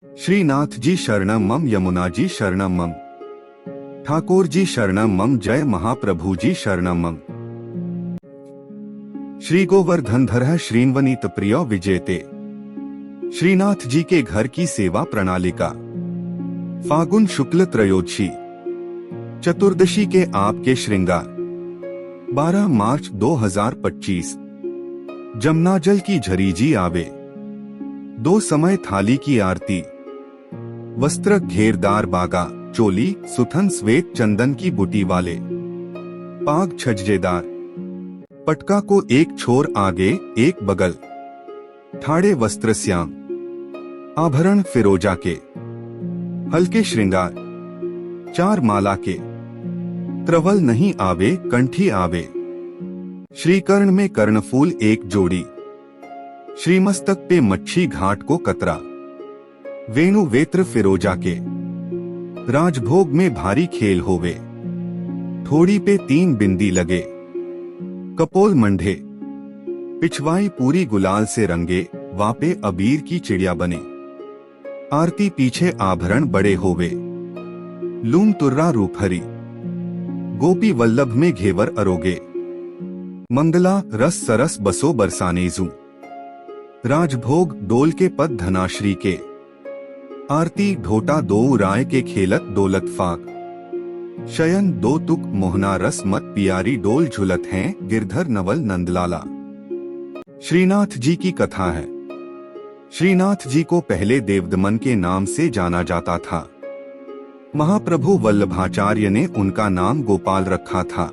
श्रीनाथ जी शरणम मम, यमुना जी शरणम मम, ठाकुर जी शरणम मम, जय महाप्रभु जी शरणम मम। श्री गोवर्धन धर श्रीन्वनीत प्रिय विजेते, श्रीनाथ जी के घर की सेवा प्रणालिका। फागुन शुक्ल त्रयोदशी चतुर्दशी के आपके श्रृंगार। 12 मार्च 2025 जमुनाजल की झरीजी आवे, 2 समय थाली की आरती। वस्त्र घेरदार बागा, चोली सुथन श्वेत चंदन की बुटी वाले, पाग छज्जेदार। पटका को एक छोर आगे एक बगल, ठाड़े वस्त्र श्याम, आभरण फिरोजा के। हल्के श्रृंगार 4 माला के, त्रवल नहीं आवे कंठी आवे। श्रीकर्ण में कर्णफूल 1 जोड़ी, श्रीमस्तक पे मच्छी घाट को कतरा। वेणु वेत्र फिरोजा के, राजभोग में भारी खेल होवे। थोड़ी पे 3 बिंदी लगे, कपोल मंढे। पिछवाई पूरी गुलाल से रंगे, वापे अबीर की चिड़िया बने। आरती पीछे आभरण बड़े होवे, लूम तुर्रा रूपहरी। गोपी वल्लभ में घेवर अरोगे, मंगला रस सरस बसो बरसानेजू। राजभोग डोल के पद धनाश्री के, आरती ढोटा 2 राय के खेलत दौलत फाक। शयन 2 तुक मोहना रस मत पियारी डोल झुलत हैं गिरधर नवल नंदलाला। श्रीनाथ जी की कथा है। श्रीनाथ जी को पहले देवदमन के नाम से जाना जाता था। महाप्रभु वल्लभाचार्य ने उनका नाम गोपाल रखा था।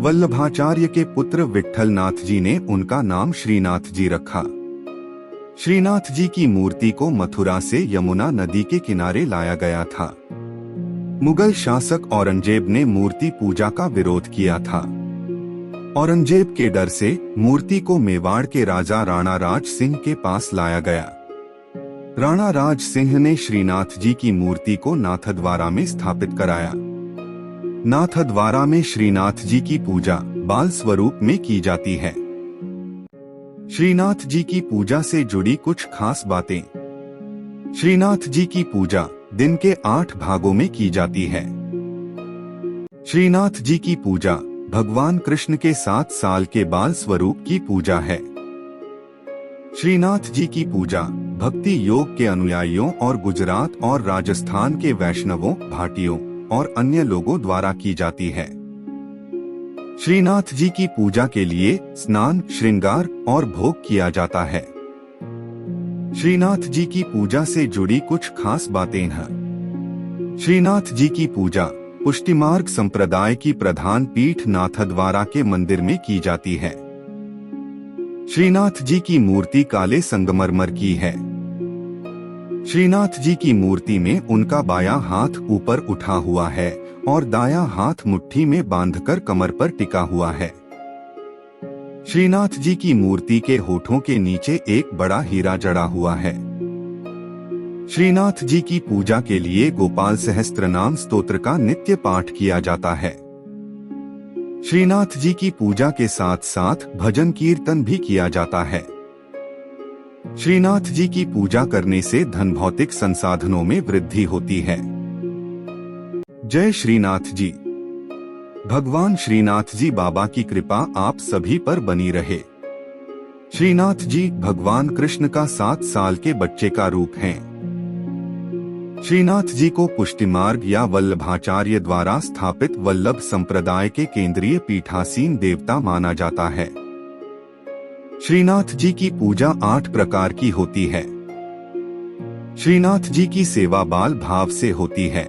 वल्लभाचार्य के पुत्र विट्ठलनाथ जी ने उनका नाम श्रीनाथ जी रखा। श्रीनाथ जी की मूर्ति को मथुरा से यमुना नदी के किनारे लाया गया था। मुगल शासक औरंगजेब ने मूर्ति पूजा का विरोध किया था। औरंगजेब के डर से मूर्ति को मेवाड़ के राजा राणा राज सिंह के पास लाया गया। राणा राज सिंह ने श्रीनाथ जी की मूर्ति को नाथद्वारा में स्थापित कराया। नाथद्वारा में श्रीनाथ जी की पूजा बाल स्वरूप में की जाती है। श्रीनाथ जी की पूजा से जुड़ी कुछ खास बातें। श्रीनाथ जी की पूजा दिन के 8 भागों में की जाती है। श्रीनाथ जी की पूजा भगवान कृष्ण के 7 साल के बाल स्वरूप की पूजा है। श्रीनाथ जी की पूजा भक्ति योग के अनुयायियों और गुजरात और राजस्थान के वैष्णवों, भाटियों और अन्य लोगों द्वारा की जाती है। श्रीनाथ जी की पूजा के लिए स्नान, श्रृंगार और भोग किया जाता है। श्रीनाथ जी की पूजा से जुड़ी कुछ खास बातें हैं। श्रीनाथ जी की पूजा पुष्टिमार्ग संप्रदाय की प्रधान पीठ नाथद्वारा के मंदिर में की जाती है। श्रीनाथ जी की मूर्ति काले संगमरमर की है। श्रीनाथ जी की मूर्ति में उनका बायां हाथ ऊपर उठा हुआ है और दायां हाथ मुट्ठी में बांधकर कमर पर टिका हुआ है। श्रीनाथ जी की मूर्ति के होठों के नीचे एक बड़ा हीरा जड़ा हुआ है। श्रीनाथ जी की पूजा के लिए गोपाल सहस्त्रनाम स्तोत्र का नित्य पाठ किया जाता है। श्रीनाथ जी की पूजा के साथ साथ भजन कीर्तन भी किया जाता है। श्रीनाथ जी की पूजा करने से धन भौतिक संसाधनों में वृद्धि होती है। जय श्रीनाथ जी। भगवान श्रीनाथ जी बाबा की कृपा आप सभी पर बनी रहे। श्रीनाथ जी भगवान कृष्ण का 7 साल के बच्चे का रूप हैं। श्रीनाथ जी को पुष्टिमार्ग या वल्लभाचार्य द्वारा स्थापित वल्लभ संप्रदाय के केंद्रीय पीठासीन देवता माना जाता है। श्रीनाथ जी की पूजा 8 प्रकार की होती है। श्रीनाथ जी की सेवा बाल भाव से होती है।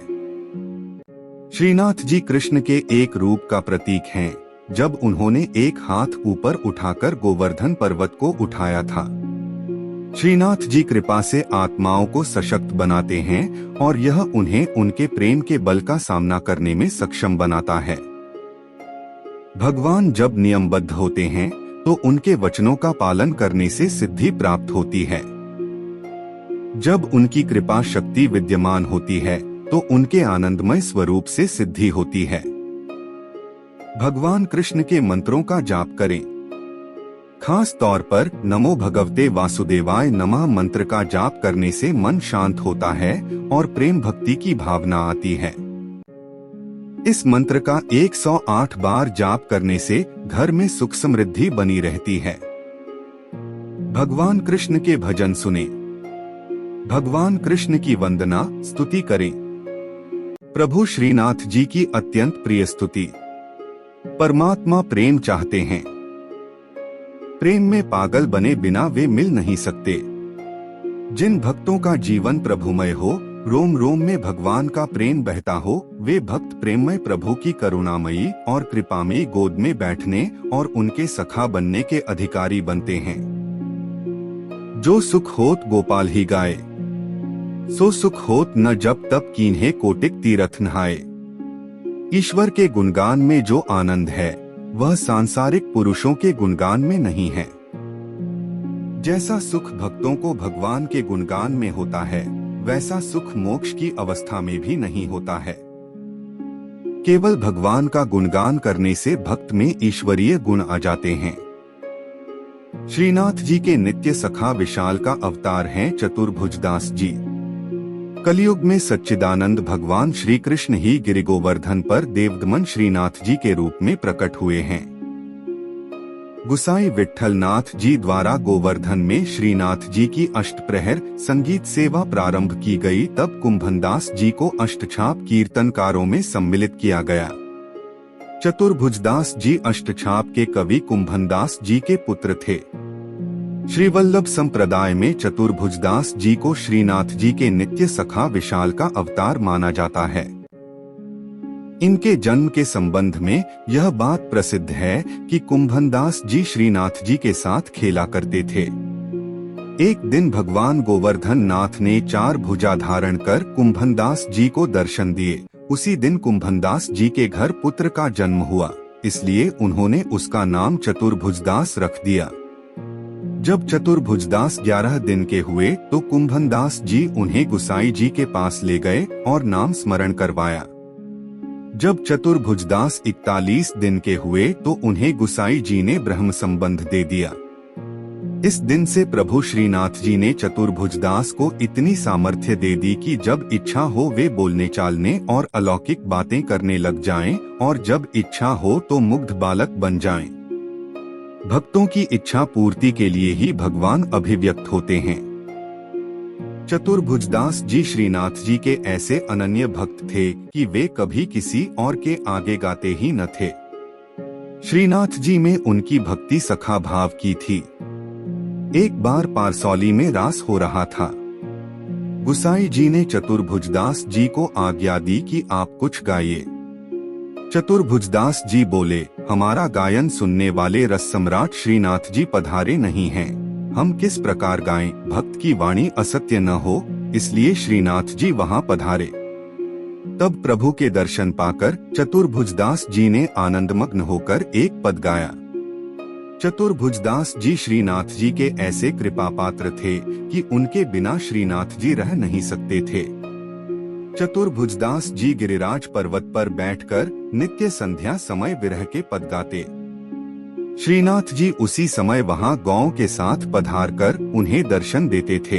श्रीनाथ जी कृष्ण के एक रूप का प्रतीक हैं, जब उन्होंने एक हाथ ऊपर उठाकर गोवर्धन पर्वत को उठाया था। श्रीनाथ जी कृपा से आत्माओं को सशक्त बनाते हैं और यह उन्हें उनके प्रेम के बल का सामना करने में सक्षम बनाता है। भगवान जब नियमबद्ध होते हैं तो उनके वचनों का पालन करने से सिद्धि प्राप्त होती है। जब उनकी कृपा शक्ति विद्यमान होती है तो उनके आनंदमय स्वरूप से सिद्धि होती है। भगवान कृष्ण के मंत्रों का जाप करें। खास तौर पर नमो भगवते वासुदेवाय नमः मंत्र का जाप करने से मन शांत होता है और प्रेम भक्ति की भावना आती है। इस मंत्र का 108 बार जाप करने से घर में सुख समृद्धि बनी रहती है। भगवान कृष्ण के भजन सुने, भगवान कृष्ण की वंदना स्तुति करें। प्रभु श्रीनाथ जी की अत्यंत प्रिय स्तुति। परमात्मा प्रेम चाहते हैं। प्रेम में पागल बने बिना वे मिल नहीं सकते। जिन भक्तों का जीवन प्रभुमय हो, रोम रोम में भगवान का प्रेम बहता हो, वे भक्त प्रेममय प्रभु की करुणामयी और कृपामयी गोद में बैठने और उनके सखा बनने के अधिकारी बनते हैं। जो सुख होत गोपाल ही गाए, सो सुख होत न जब तब कीन्हे कोटिक तीरथ नहाए। ईश्वर के गुणगान में जो आनंद है, वह सांसारिक पुरुषों के गुणगान में नहीं है। जैसा सुख भक्तों को भगवान के गुणगान में होता है, वैसा सुख मोक्ष की अवस्था में भी नहीं होता है। केवल भगवान का गुणगान करने से भक्त में ईश्वरीय गुण आ जाते हैं। श्रीनाथ जी के नित्य सखा विशाल का अवतार हैं चतुर्भुजदास जी। कलयुग में सच्चिदानंद भगवान श्री कृष्ण ही गिरि गोवर्धन पर देवदमन श्रीनाथ जी के रूप में प्रकट हुए हैं। गुसाई विट्ठल नाथ जी द्वारा गोवर्धन में श्रीनाथ जी की अष्टप्रहर संगीत सेवा प्रारंभ की गई, तब कुंभनदास जी को अष्टछाप कीर्तनकारों में सम्मिलित किया गया। चतुर्भुजदास जी अष्टछाप के कवि कुंभनदास जी के पुत्र थे। श्रीवल्लभ संप्रदाय में चतुर्भुजदास जी को श्रीनाथ जी के नित्य सखा विशाल का अवतार माना जाता है। इनके जन्म के संबंध में यह बात प्रसिद्ध है कि कुंभनदास जी श्रीनाथ जी के साथ खेला करते थे। एक दिन भगवान गोवर्धन नाथ ने 4 भुजा धारण कर कुंभनदास जी को दर्शन दिए। उसी दिन कुंभनदास जी के घर पुत्र का जन्म हुआ, इसलिए उन्होंने उसका नाम चतुर्भुजदास रख दिया। जब चतुर्भुजदास 11 दिन के हुए तो कुंभनदास जी उन्हें गुसाई जी के पास ले गए और नाम स्मरण करवाया। जब चतुर्भुजदास 41 दिन के हुए तो उन्हें गुसाई जी ने ब्रह्म संबंध दे दिया। इस दिन से प्रभु श्रीनाथ जी ने चतुर्भुजदास को इतनी सामर्थ्य दे दी कि जब इच्छा हो वे बोलने चालने और अलौकिक बातें करने लग जाएं, और जब इच्छा हो तो मुग्ध बालक बन जाएं। भक्तों की इच्छा पूर्ति के लिए ही भगवान अभिव्यक्त होते हैं। चतुर्भुजदास जी श्रीनाथ जी के ऐसे अनन्य भक्त थे कि वे कभी किसी और के आगे गाते ही न थे। श्रीनाथ जी में उनकी भक्ति सखा भाव की थी। एक बार पारसौली में रास हो रहा था। गुसाई जी ने चतुर्भुजदास जी को आज्ञा दी कि आप कुछ गाइए। चतुर्भुजदास जी बोले, हमारा गायन सुनने वाले रस सम्राट श्रीनाथ जी पधारे नहीं हैं, हम किस प्रकार गाएं, भक्त की वाणी असत्य न हो, इसलिए श्रीनाथ जी वहां पधारे। तब प्रभु के दर्शन पाकर चतुर्भुजदास जी ने आनंदमग्न होकर एक पद गाया। चतुर्भुजदास जी श्रीनाथ जी के ऐसे कृपा पात्र थे कि उनके बिना श्रीनाथ जी रह नहीं सकते थे। चतुर्भुजदास जी गिरिराज पर्वत पर बैठकर नित्य संध्या समय विरह के पद गाते। श्रीनाथ जी उसी समय वहां गौओं के साथ पधार कर उन्हें दर्शन देते थे।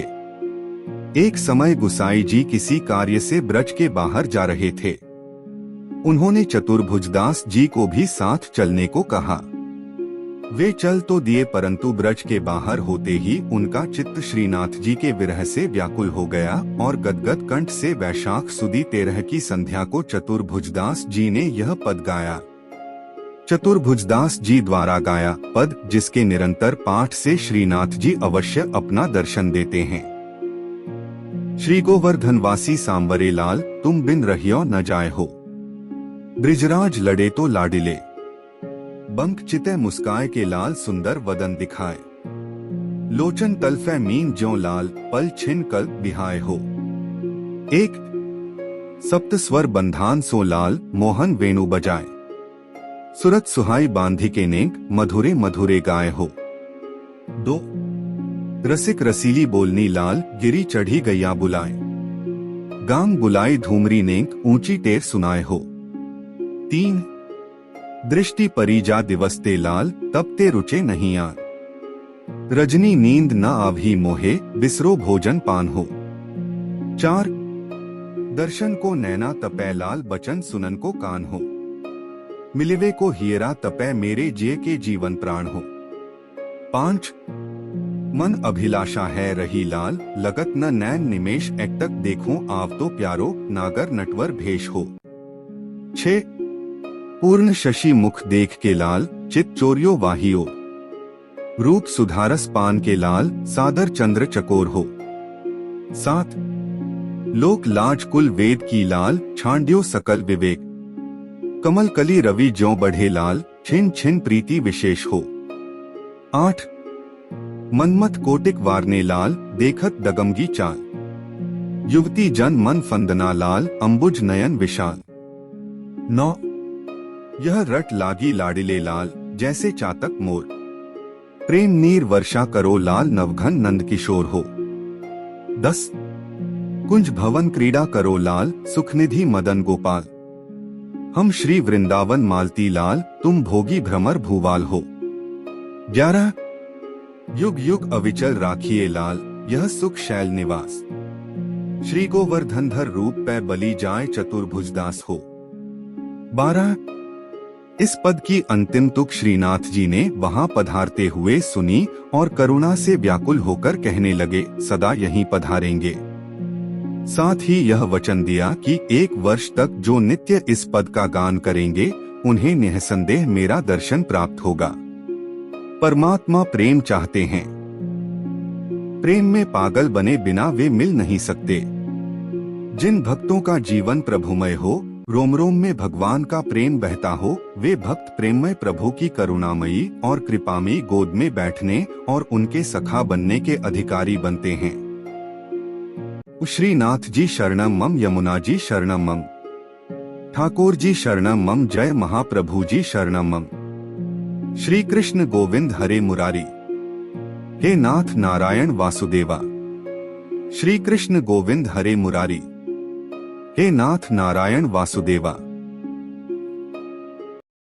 एक समय गुसाई जी किसी कार्य से ब्रज के बाहर जा रहे थे। उन्होंने चतुर्भुजदास जी को भी साथ चलने को कहा। वे चल तो दिए, परंतु ब्रज के बाहर होते ही उनका चित्त श्रीनाथ जी के विरह से व्याकुल हो गया और गदगद कंठ से वैशाख सुदी 13 की संध्या को चतुर्भुजदास जी ने यह पद गाया। चतुर्भुजदास जी द्वारा गाया पद, जिसके निरंतर पाठ से श्रीनाथ जी अवश्य अपना दर्शन देते हैं। श्री गोवर्धन वासी सांवरे लाल, तुम बिन रहियो न जाए हो। ब्रिजराज लड़े तो लाडिले, बंक चिते मुस्काए के लाल सुंदर वदन दिखाए। लोचन तलफे मीन ज्यों लाल, पल छिन कल्प बिहाए हो। एक सप्त स्वर बंधान सो लाल, मोहन वेणु बजाए। सुरत सुहाई बांधी के नेक, मधुरे मधुरे गाए हो। 2 रसिक रसीली बोलनी लाल, गिरी चढ़ी गैया बुलाए। गांग बुलाई धूमरी नेक, ऊंची टेर सुनाए हो। 3 दृष्टि परिजा दिवस ते लाल, तब ते रुचे नहीं आन। रजनी नींद न आवही मोहे, बिसरो भोजन पान हो। 4 दर्शन को नैना तपै, लाल बचन सुनन को कान हो। मिलिवे को हियरा तपै, मेरे जिय के जीवन प्राण हो। 5 मन अभिलाषा है रही लाल, लगत न नैन निमेश, एकटक देखूं आव तो प्यारो, नागर नटवर भेष हो। 6 पूर्ण शशि मुख देख के लाल, चित चोरियो वाहियो। रूप सुधारस पान के लाल, सादर चंद्र चकोर हो। 7 लोक लाज कुल वेद की लाल, छांड्यो सकल विवेक। कमल कली रवि ज्यों बढ़े लाल, छिन छिन प्रीति विशेष हो। 8 मनमत कोटिक वारने लाल, देखत दगमगी चाल। युवती जन मन फंदना लाल, अंबुज नयन विशाल। 9 यह रट लागी लाडिले लाल, जैसे चातक मोर। प्रेम नीर वर्षा करो लाल, नवघन नंद किशोर हो। 10 कुंज भवन क्रीड़ा करो लाल, सुखनिधि मदन गोपाल। हम श्री वृंदावन मालती लाल, तुम भोगी भ्रमर भूवाल हो। 11 युग युग अविचल राखिए लाल, यह सुख शैल निवास। श्री गोवर्धनधर रूप पै बलि जाय, चतुर्भुजदास हो। 12 इस पद की अंतिम तुक श्रीनाथ जी ने वहां पधारते हुए सुनी और करुणा से व्याकुल होकर कहने लगे, सदा यहीं पधारेंगे। साथ ही यह वचन दिया कि 1 वर्ष तक जो नित्य इस पद का गान करेंगे, उन्हें निःसंदेह मेरा दर्शन प्राप्त होगा। परमात्मा प्रेम चाहते हैं। प्रेम में पागल बने बिना वे मिल नहीं सकते। जिन भक्तों का जीवन प्रभुमय हो, रोम रोम में भगवान का प्रेम बहता हो, वे भक्त प्रेममय प्रभु की करुणामयी और कृपामयी गोद में बैठने और उनके सखा बनने के अधिकारी बनते हैं। श्रीनाथ जी शरणम मम, यमुना जी शरणम मम, ठाकुर जी शरणम मम, जय महाप्रभु जी शरणम मम। श्री कृष्ण गोविंद हरे मुरारी, हे नाथ नारायण वासुदेवा। श्री कृष्ण गोविंद हरे मुरारी, हे नाथ नारायण वासुदेवा।